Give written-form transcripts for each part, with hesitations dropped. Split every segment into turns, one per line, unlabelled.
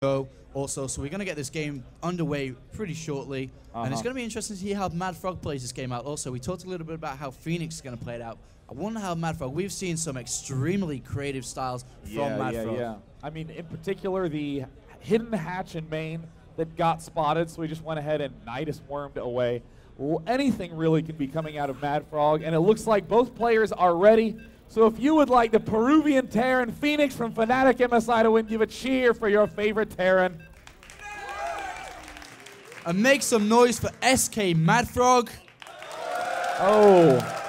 go also, so we're going to get this game underway pretty shortly. And it's going to be interesting to see how MaDFroG plays this game out also. We talked a little bit about how Fenix is going to play it out. I wonder how MaDFroG, we've seen some extremely creative styles from MaDFroG.
Yeah. I mean, in particular, the hidden hatch in main that got spotted, so we just went ahead and Nidus wormed away. Well, anything really can be coming out of MaDFroG, and it looks like both players are ready. So if you would like the Peruvian Terran Fenix from Fnatic MSI to win, give a cheer for your favorite Terran.
And make some noise for SK MaDFroG.
Oh,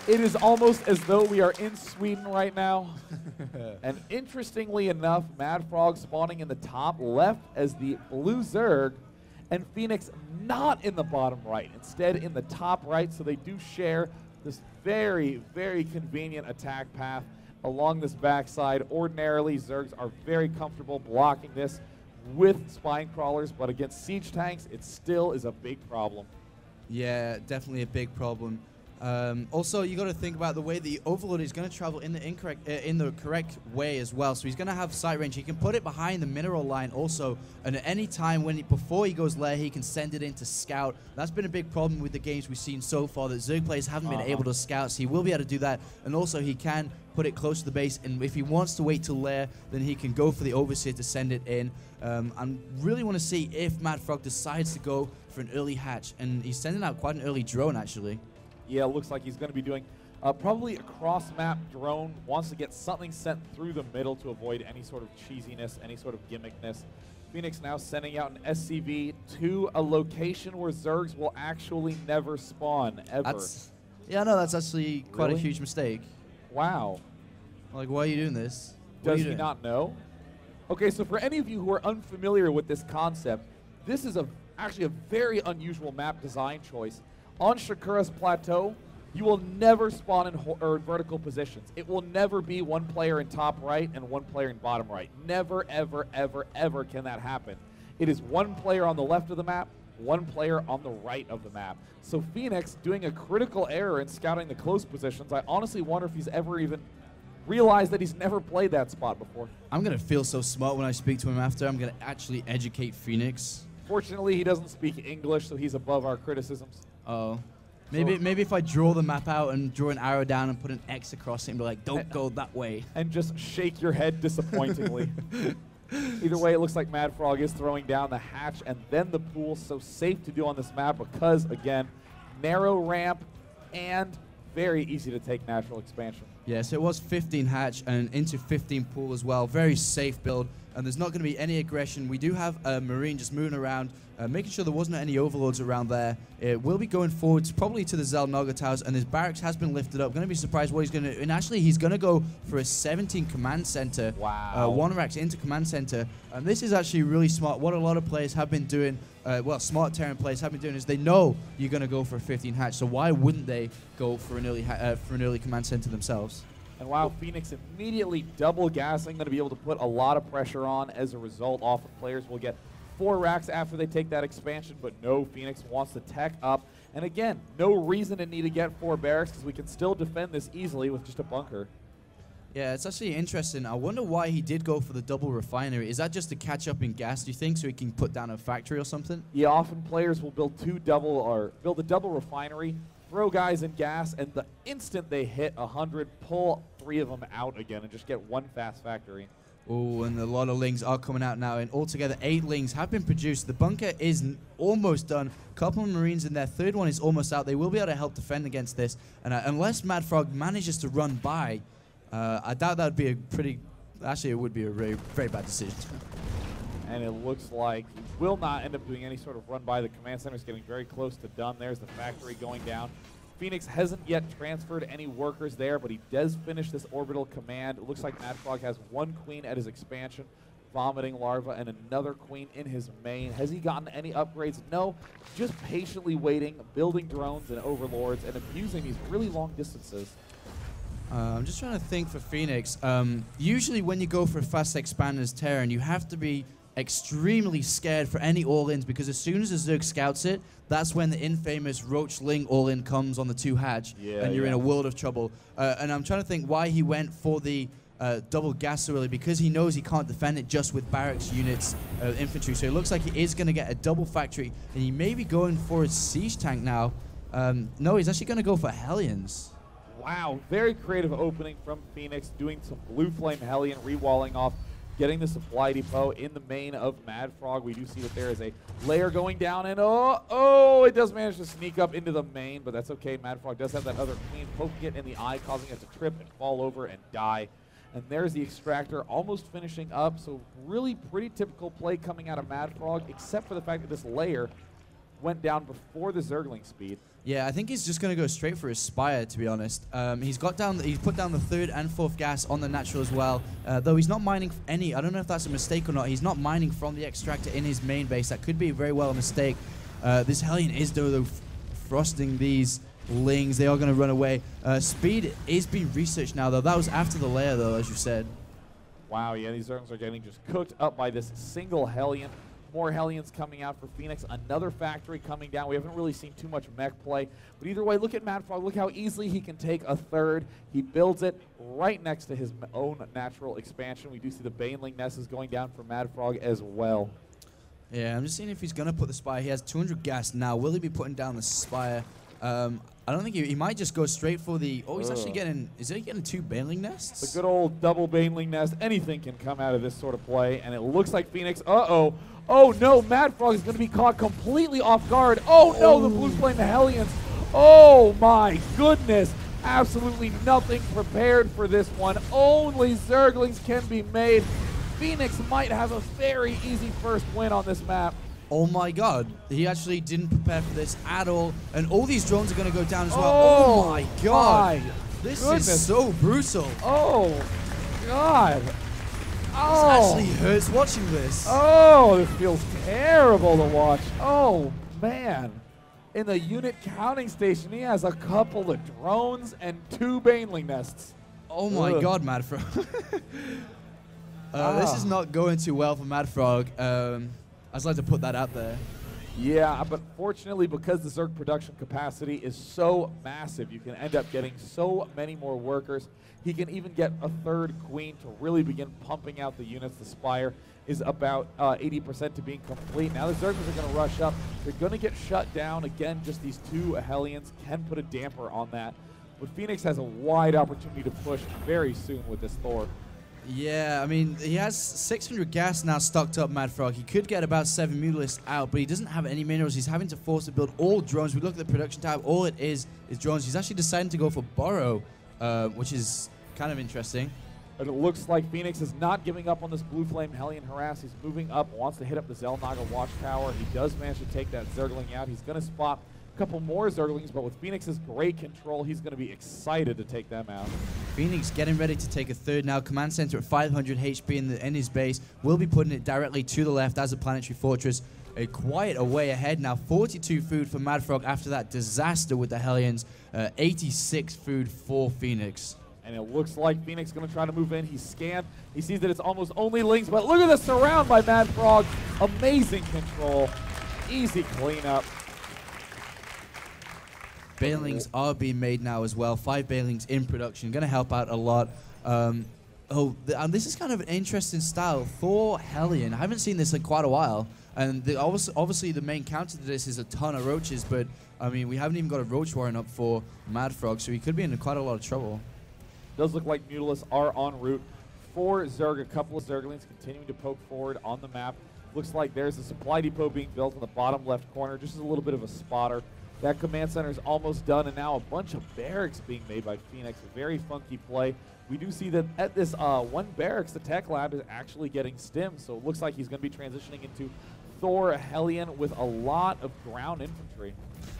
it is almost as though we are in Sweden right now. And interestingly enough, MaDFroG spawning in the top left as the blue Zerg, and Fenix not in the bottom right, instead in the top right, so they do share this very, very convenient attack path along this backside. Ordinarily, Zergs are very comfortable blocking this with spine crawlers, but against siege tanks, it still is a big problem.
Yeah, definitely a big problem. Also, you got to think about the way the Overlord is going to travel in the correct way as well. So he's going to have sight range. He can put it behind the mineral line also, and at any time before he goes lair, he can send it in to scout. That's been a big problem with the games we've seen so far, that Zerg players haven't been able to scout. So he will be able to do that, and also he can put it close to the base. And if he wants to wait till lair, then he can go for the Overseer to send it in. I really want to see if MaDFroG decides to go for an early hatch, and he's sending out quite an early drone actually.
Yeah, it looks like he's going to be doing probably a cross-map drone. Wants to get something sent through the middle to avoid any sort of cheesiness, any sort of gimmickness. Fenix now sending out an SCV to a location where Zergs will actually never spawn, ever.
Yeah, no, that's actually quite a huge mistake.
Wow.
Like, why are you doing this?
Does he not know? Okay, so for any of you who are unfamiliar with this concept, this is actually a very unusual map design choice. On Shakura's plateau, you will never spawn in vertical positions. It will never be one player in top right and one player in bottom right. Never, ever, ever, ever can that happen. It is one player on the left of the map, one player on the right of the map. So Fenix doing a critical error in scouting the close positions. I honestly wonder if he's ever even realized that he's never played that spot before.
I'm going to feel so smart when I speak to him after. I'm going to actually educate Fenix.
Fortunately, he doesn't speak English, so he's above our criticisms.
Oh. Maybe if I draw the map out and draw an arrow down and put an X across it and be like, don't go that way.
And just shake your head disappointingly. Either way, it looks like MaDFroG is throwing down the hatch and then the pool. So safe to do on this map because, again, narrow ramp and very easy to take natural expansion.
Yes, it was 15 hatch and into 15 pool as well. Very safe build. And there's not going to be any aggression. We do have a Marine just moving around, making sure there wasn't any Overlords around there. It will be going forwards, probably to the Zelnaga towers, and his barracks has been lifted up. Going to be surprised what he's going to do. And actually, he's going to go for a 17 command center.
Wow.
One racks into command center. And this is actually really smart. What a lot of players have been doing, well, smart Terran players have been doing, is they know you're going to go for a 15 hatch. So why wouldn't they go for an early command center themselves?
And wow, Fenix immediately double gassing, going to be able to put a lot of pressure on. As a result, often players will get 4 racks after they take that expansion, but no, Fenix wants to tech up. And again, no reason to need to get 4 barracks because we can still defend this easily with just a bunker.
Yeah, it's actually interesting. I wonder why he did go for the double refinery. Is that just to catch up in gas, do you think, so he can put down a factory or something?
Yeah, often players will build a double refinery, throw guys in gas, and the instant they hit 100, pull 3 of them out again and just get 1 fast factory.
Oh, and a lot of lings are coming out now, and altogether 8 lings have been produced. The bunker is almost done. A couple of Marines in there. 3rd one is almost out. They will be able to help defend against this. And unless MaDFroG manages to run by, I doubt that would be a pretty... Actually, it would be a very, very bad decision.
And it looks like he will not end up doing any sort of run by. The command center is getting very close to done. There's the factory going down. Fenix hasn't yet transferred any workers there, but he does finish this orbital command. It looks like MaDFroG has 1 queen at his expansion, vomiting larva, and another queen in his main. Has he gotten any upgrades? No. Just patiently waiting, building drones and overlords, and abusing these really long distances.
I'm just trying to think for Fenix. Usually when you go for a fast expanders Terran, you have to be extremely scared for any all-ins, because as soon as a Zerg scouts it, that's when the infamous Ro16 all-in comes on the 2 hatch, and you're in a world of trouble. And I'm trying to think why he went for the double gas so early because he knows he can't defend it just with barracks units infantry. So it looks like he is going to get a double factory, and he may be going for a siege tank now. No, he's actually going to go for Hellions.
Wow, very creative opening from Fenix, doing some Blue Flame Hellion, rewalling off, getting the supply depot in the main of MaDFroG. We do see that there is a layer going down, and oh, it does manage to sneak up into the main, but that's okay. MaDFroG does have that other queen poking it in the eye, causing it to trip and fall over and die. And there's the extractor almost finishing up, so really pretty typical play coming out of MaDFroG, except for the fact that this layer went down before the Zergling speed.
Yeah, I think he's just going to go straight for his Spire, to be honest. He's put down the 3rd and 4th gas on the natural as well, though he's not mining any. I don't know if that's a mistake or not. He's not mining from the extractor in his main base. That could be very well a mistake. This Hellion is, though, frosting these Lings. They are going to run away. Speed is being researched now, though. That was after the layer, though, as you said.
Wow, yeah, these Zerglings are getting just cooked up by this single Hellion. More Hellions coming out for Fenix. Another factory coming down. We haven't really seen too much mech play. But either way, look at MaDFroG. Look how easily he can take a 3rd. He builds it right next to his own natural expansion. We do see the Baneling Nest is going down for MaDFroG as well.
Yeah, I'm just seeing if he's going to put the Spire. He has 200 gas now. Will he be putting down the Spire? I don't think he might just go straight for the... Oh, he's actually getting... Is he getting 2 Baneling Nests?
The good old double Baneling Nest. Anything can come out of this sort of play. And it looks like Fenix... Uh-oh. Oh, no. MaDFroG is going to be caught completely off guard. Oh, no. The Blue Flame Hellions. Oh, my goodness. Absolutely nothing prepared for this one. Only Zerglings can be made. Fenix might have a very easy first win on this map.
Oh my god, he actually didn't prepare for this at all, and all these drones are going to go down as well.
Oh,
my god,
this
is so brutal.
Oh god.
Oh. This actually hurts watching this.
Oh, this feels terrible to watch. Oh man. In the unit counting station, he has a couple of drones and 2 Baneling Nests.
Oh my god, MaDFroG. This is not going too well for MaDFroG. I'd just like to put that out there.
Yeah, but fortunately, because the Zerg production capacity is so massive, you can end up getting so many more workers. He can even get a 3rd queen to really begin pumping out the units. The Spire is about 80% to being complete. Now the Zerglings are going to rush up. They're going to get shut down. Again, just these 2 Hellions can put a damper on that. But Fenix has a wide opportunity to push very soon with this Thor.
Yeah, I mean, he has 600 gas now stocked up, MaDFroG. He could get about 7 Mutalisks out, but he doesn't have any minerals. He's having to force to build all drones. We look at the production tab, all it is drones. He's actually deciding to go for Burrow, which is kind of interesting.
But it looks like Fenix is not giving up on this Blue Flame Hellion harass. He's moving up, wants to hit up the Xel'Naga Watchtower. He does manage to take that Zergling out. He's going to spot couple more Zerglings, but with Fenix's great control, he's going to be excited to take them out.
Fenix getting ready to take a 3rd now. Command center at 500 HP in his base. Will be putting it directly to the left as a planetary fortress. Quite a way ahead now. 42 food for MaDFroG after that disaster with the Hellions. 86 food for Fenix.
And it looks like Fenix is going to try to move in. He's scanned. He sees that it's almost only Lings, but look at the surround by MaDFroG. Amazing control. Easy cleanup.
Banelings are being made now as well. 5 Banelings in production. Going to help out a lot. And this is kind of an interesting style. Thor Hellion. I haven't seen this in quite a while. And obviously the main counter to this is a ton of roaches. But, I mean, we haven't even got a roach warren up for MaDFroG. So he could be in quite a lot of trouble.
Does look like Mutalisks are en route for Zerg. A couple of Zerglings continuing to poke forward on the map. Looks like there's a supply depot being built in the bottom left corner. Just as a little bit of a spotter. That command center is almost done, and now a bunch of barracks being made by Fenix. A very funky play. We do see that at this one barracks, the tech lab is actually getting stimmed, so it looks like he's going to be transitioning into Thor Hellion with a lot of ground infantry.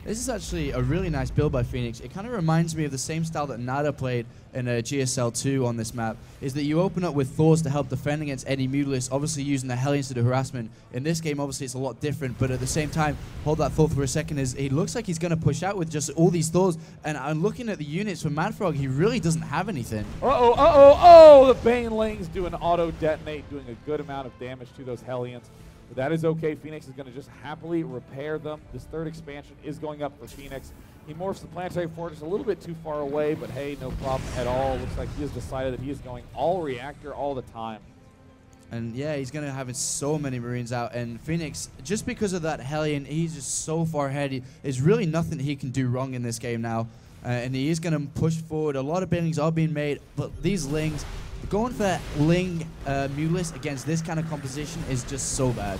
This is actually a really nice build by Fenix. It kind of reminds me of the same style that Nada played in GSL 2 on this map, is that you open up with Thors to help defend against any Mutalisks, obviously using the Hellions to do harassment. In this game, obviously, it's a lot different, but at the same time, hold that thought for a second, it looks like he's going to push out with just all these Thors, and I'm looking at the units for MaDFroG, he really doesn't have anything.
Oh, the Banelings do an auto-detonate, doing a good amount of damage to those Hellions. But that is okay. Fenix is going to just happily repair them. This 3rd expansion is going up for Fenix. He morphs the planetary fortress a little bit too far away, but hey, no problem at all. Looks like he has decided that he is going all reactor all the time.
And yeah, he's going to have so many Marines out. And Fenix, just because of that Hellion, he's just so far ahead. There's really nothing he can do wrong in this game now. And he is going to push forward. A lot of banelings are being made, but these Lings, going for that Ling Mulus against this kind of composition is just so bad.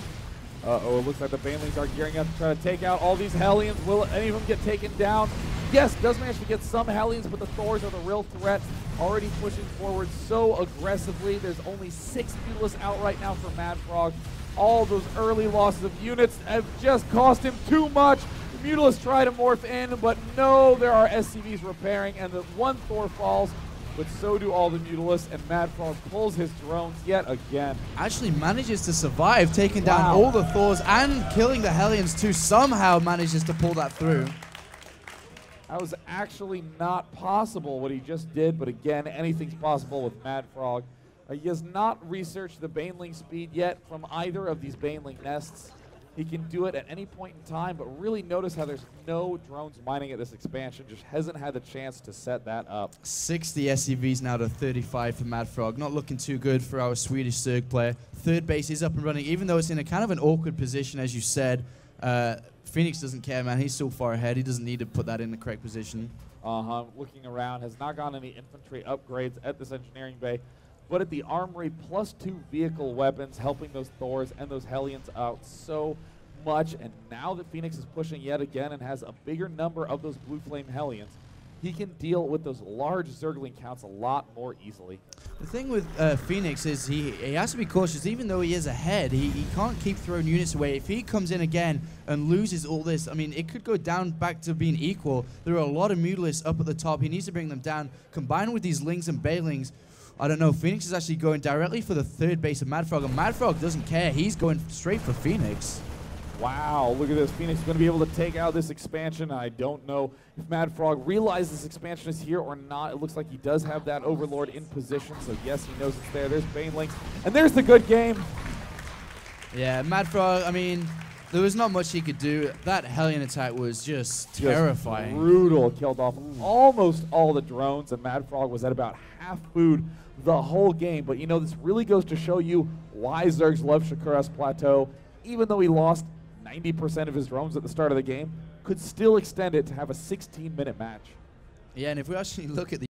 Uh-oh, it looks like the banelings are gearing up to try to take out all these Hellions. Will any of them get taken down? Yes, does manage to get some Hellions, but the Thors are the real threat. Already pushing forward so aggressively. There's only 6 Mutalists out right now for MaDFroG. All those early losses of units have just cost him too much. The Mutalists try to morph in, but no, there are SCVs repairing, and the one Thor falls. But so do all the Mutalists, and MaDFroG pulls his drones yet again.
Actually manages to survive, taking down all the Thors and killing the Hellions too. Somehow manages to pull that through.
That was actually not possible what he just did, but again, anything's possible with MaDFroG. He has not researched the Baneling speed yet from either of these Baneling nests. He can do it at any point in time, but really notice how there's no drones mining at this expansion. Just hasn't had the chance to set that up. 60
SCVs now to 35 for MaDFroG. Not looking too good for our Swedish Zerg player. Third base is up and running, even though it's in a kind of an awkward position, as you said. Fenix doesn't care, man. He's so far ahead. He doesn't need to put that in the correct position.
Looking around, has not gotten any infantry upgrades at this engineering bay, but at the armory, +2 vehicle weapons, helping those Thors and those Hellions out so much. And now that Fenix is pushing yet again and has a bigger number of those Blue Flame Hellions, he can deal with those large Zergling counts a lot more easily.
The thing with Fenix is he has to be cautious. Even though he is ahead, he can't keep throwing units away. If he comes in again and loses all this, I mean, it could go down back to being equal. There are a lot of Mutalists up at the top. He needs to bring them down. Combined with these Lings and Banelings, I don't know. Fenix is actually going directly for the third base of MaDFroG, and MaDFroG doesn't care. He's going straight for Fenix.
Wow, look at this. Fenix is going to be able to take out this expansion. I don't know if MaDFroG realizes this expansion is here or not. It looks like he does have that Overlord in position, so yes, he knows it's there. There's Banelings, and there's the good game.
Yeah, MaDFroG, I mean, there was not much he could do. That Hellion attack was just terrifying.
Brutal. Killed off almost all the drones, and MaDFroG was at about half food the whole game. But, you know, this really goes to show you why Zergs love Shakura's Plateau. Even though he lost 90% of his drones at the start of the game, could still extend it to have a 16-minute match.
Yeah, and if we actually look at the